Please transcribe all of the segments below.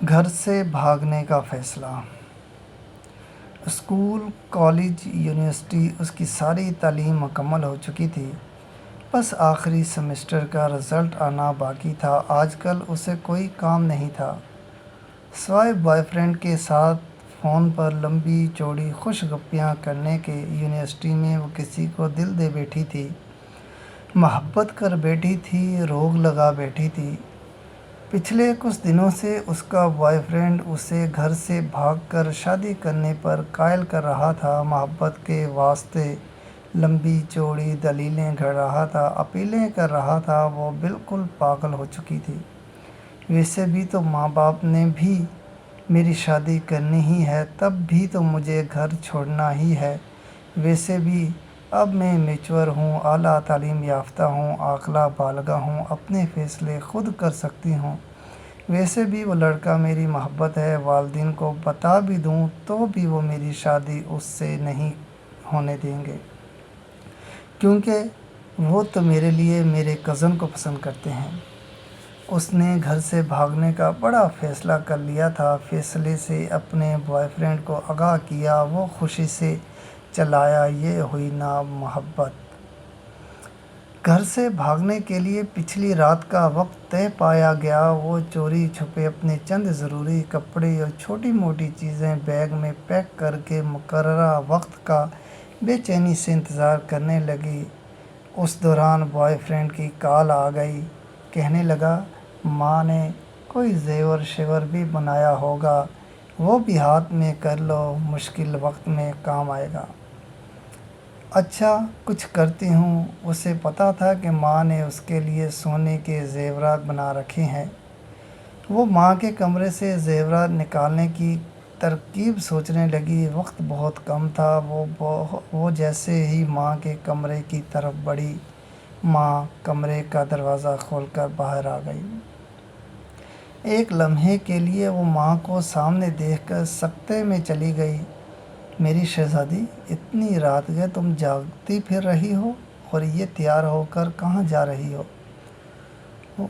گھر سے بھاگنے کا فیصلہ۔ اسکول، کالج، یونیورسٹی اس کی ساری تعلیم مکمل ہو چکی تھی۔ بس آخری سیمسٹر کا رزلٹ آنا باقی تھا۔ آج کل اسے کوئی کام نہیں تھا سوائے بوائے فرینڈ کے ساتھ فون پر لمبی چوڑی خوش گپیاں کرنے کے۔ یونیورسٹی میں وہ کسی کو دل دے بیٹھی تھی، محبت کر بیٹھی تھی، روگ لگا بیٹھی تھی۔ پچھلے کچھ دنوں سے اس کا بوائے فرینڈ اسے گھر سے بھاگ کر شادی کرنے پر قائل کر رہا تھا، محبت کے واسطے لمبی چوڑی دلیلیں گھڑ رہا تھا، اپیلیں کر رہا تھا۔ وہ بالکل پاگل ہو چکی تھی۔ ویسے بھی تو ماں باپ نے بھی میری شادی کرنی ہی ہے، تب بھی تو مجھے گھر چھوڑنا ہی ہے۔ ویسے بھی اب میں میچور ہوں، اعلیٰ تعلیم یافتہ ہوں، عاقلہ بالغہ ہوں، اپنے فیصلے خود کر سکتی ہوں۔ ویسے بھی وہ لڑکا میری محبت ہے، والدین کو بتا بھی دوں تو بھی وہ میری شادی اس سے نہیں ہونے دیں گے، کیونکہ وہ تو میرے لیے میرے کزن کو پسند کرتے ہیں۔ اس نے گھر سے بھاگنے کا بڑا فیصلہ کر لیا تھا۔ فیصلے سے اپنے بوائے فرینڈ کو آگاہ کیا، وہ خوشی سے چلایا۔ یہ ہوئی نا محبت۔ گھر سے بھاگنے کے لیے پچھلی رات کا وقت طے پایا گیا۔ وہ چوری چھپے اپنے چند ضروری کپڑے اور چھوٹی موٹی چیزیں بیگ میں پیک کر کے مقررہ وقت کا بے چینی سے انتظار کرنے لگی۔ اس دوران بوائے فرینڈ کی کال آ گئی۔ کہنے لگا، ماں نے کوئی زیور شیور بھی بنایا ہوگا، وہ بھی ہاتھ میں کر لو، مشکل وقت میں کام آئے گا۔ اچھا کچھ کرتی ہوں۔ اسے پتا تھا کہ ماں نے اس کے لیے سونے کے زیورات بنا رکھے ہیں۔ وہ ماں کے کمرے سے زیورات نکالنے کی ترکیب سوچنے لگی۔ وقت بہت کم تھا۔ وہ جیسے ہی ماں کے کمرے کی طرف بڑھی، ماں کمرے کا دروازہ کھول کر باہر آ گئی۔ ایک لمحے کے لیے وہ ماں کو سامنے دیکھ کر سکتے میں چلی گئی۔ میری شہزادی، اتنی رات گئے تم جاگتی پھر رہی ہو، اور یہ تیار ہو کر کہاں جا رہی ہو؟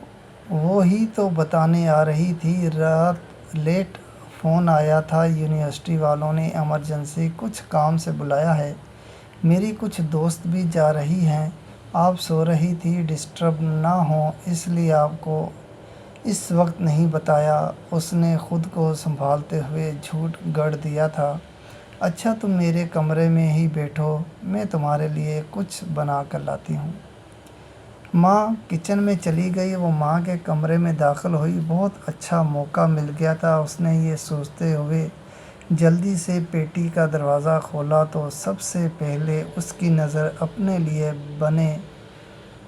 وہی تو بتانے آ رہی تھی، رات لیٹ فون آیا تھا، یونیورسٹی والوں نے ایمرجنسی کچھ کام سے بلایا ہے، میری کچھ دوست بھی جا رہی ہیں، آپ سو رہی تھی، ڈسٹرب نہ ہوں اس لیے آپ کو اس وقت نہیں بتایا۔ اس نے خود کو سنبھالتے ہوئے جھوٹ گڑھ دیا تھا۔ اچھا تم میرے کمرے میں ہی بیٹھو، میں تمہارے لیے کچھ بنا کر لاتی ہوں۔ ماں کچن میں چلی گئی۔ وہ ماں کے کمرے میں داخل ہوئی۔ بہت اچھا موقع مل گیا تھا، اس نے یہ سوچتے ہوئے جلدی سے پیٹی کا دروازہ کھولا تو سب سے پہلے اس کی نظر اپنے لیے بنے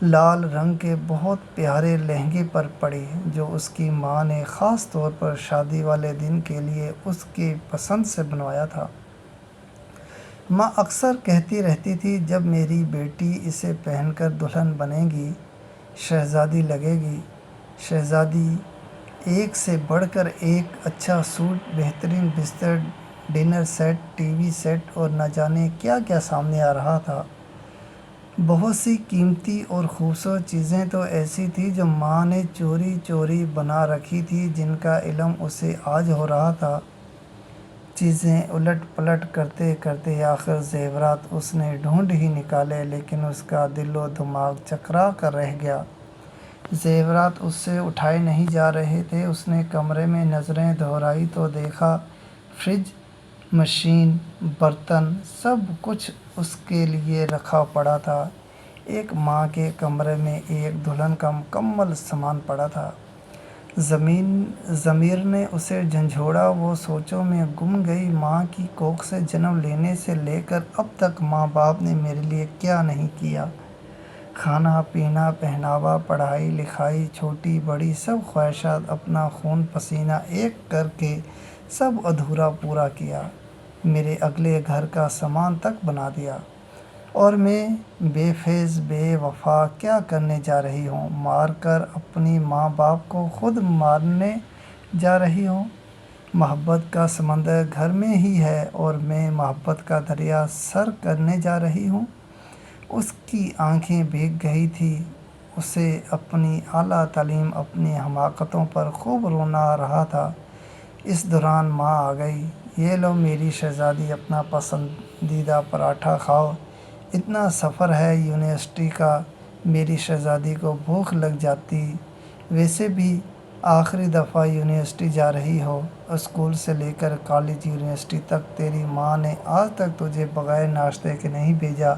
لال رنگ کے بہت پیارے لہنگے پر پڑی، جو اس کی ماں نے خاص طور پر شادی والے دن کے لیے اس کی پسند سے بنوایا تھا۔ ماں اکثر کہتی رہتی تھی، جب میری بیٹی اسے پہن کر دلہن بنے گی، شہزادی لگے گی۔ شہزادی ایک سے بڑھ کر ایک اچھا سوٹ، بہترین بستر، dinner set, TV set اور نہ جانے کیا کیا سامنے آ رہا تھا۔ بہت سی قیمتی اور خوبصورت چیزیں تو ایسی تھیں جو ماں نے چوری چوری بنا رکھی تھی، جن کا علم اسے آج ہو رہا تھا۔ چیزیں الٹ پلٹ کرتے کرتے آخر زیورات اس نے ڈھونڈ ہی نکالے، لیکن اس کا دل و دماغ چکرا کر رہ گیا۔ زیورات اس سے اٹھائے نہیں جا رہے تھے۔ اس نے کمرے میں نظریں دہرائی تو دیکھا فریج، مشین، برتن، سب کچھ اس کے لیے رکھا پڑا تھا۔ ایک ماں کے کمرے میں ایک دلہن کا مکمل سامان پڑا تھا۔ ضمیر نے اسے جھنجھوڑا۔ وہ سوچوں میں گم گئی۔ ماں کی کوکھ سے جنم لینے سے لے کر اب تک ماں باپ نے میرے لیے کیا نہیں کیا؟ کھانا پینا، پہناوا، پڑھائی لکھائی، چھوٹی بڑی سب خواہشات، اپنا خون پسینہ ایک کر کے سب ادھورا پورا کیا، میرے اگلے گھر کا سامان تک بنا دیا، اور میں بے فیض بے وفا کیا کرنے جا رہی ہوں؟ مار کر اپنی ماں باپ کو خود مارنے جا رہی ہوں؟ محبت کا سمندر گھر میں ہی ہے اور میں محبت کا دریا سر کرنے جا رہی ہوں۔ اس کی آنکھیں بھیگ گئی تھیں۔ اسے اپنی اعلیٰ تعلیم، اپنی حماقتوں پر خوب رونا آ رہا تھا۔ اس دوران ماں آ گئی۔ یہ لو میری شہزادی، اپنا پسندیدہ پراٹھا کھاؤ، اتنا سفر ہے یونیورسٹی کا، میری شہزادی کو بھوک لگ جاتی۔ ویسے بھی آخری دفعہ یونیورسٹی جا رہی ہو، اسکول سے لے کر کالج یونیورسٹی تک تیری ماں نے آج تک تجھے بغیر ناشتے کے نہیں بھیجا۔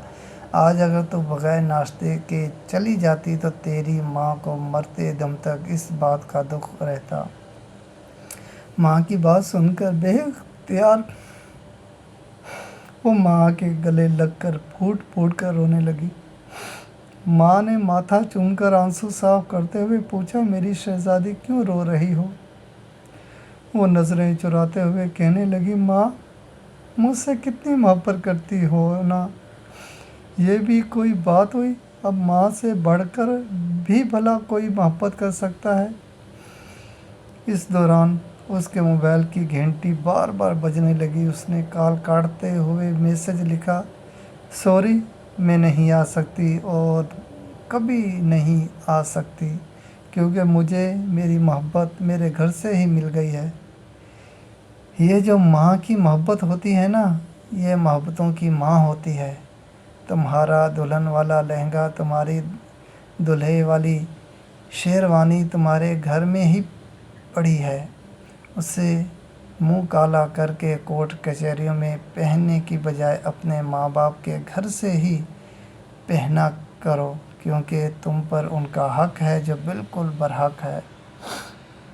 آج اگر تو بغیر ناشتے کے چلی جاتی تو تیری ماں کو مرتے دم تک اس بات کا دکھ رہتا۔ ماں کی بات سن کر بے اختیار وہ ماں کے گلے لگ کر پھوٹ پھوٹ کر رونے لگی۔ ماں نے ماتھا چوم کر آنسو صاف کرتے ہوئے پوچھا، میری شہزادی کیوں رو رہی ہو؟ وہ نظریں چراتے ہوئے کہنے لگی، ماں مجھ سے کتنی محبت کرتی ہو نا، یہ بھی کوئی بات ہوئی؟ اب ماں سے بڑھ کر بھی بھلا کوئی محبت کر سکتا ہے؟ اس دوران اس کے موبائل کی گھنٹی بار بار بجنے لگی۔ اس نے کال کاٹتے ہوئے میسج لکھا، سوری میں نہیں آ سکتی اور کبھی نہیں آ سکتی، کیونکہ مجھے میری محبت میرے گھر سے ہی مل گئی ہے۔ یہ جو ماں کی محبت ہوتی ہے نا، یہ محبتوں کی ماں ہوتی ہے۔ تمہارا دلہن والا لہنگا، تمہاری دلہے والی شیروانی تمہارے گھر میں ہی پڑی ہے، اسے منہ کالا کر کے کورٹ کچہریوں میں پہننے کی بجائے اپنے ماں باپ کے گھر سے ہی پہنا کرو، کیونکہ تم پر ان کا حق ہے جو بالکل برحق ہے۔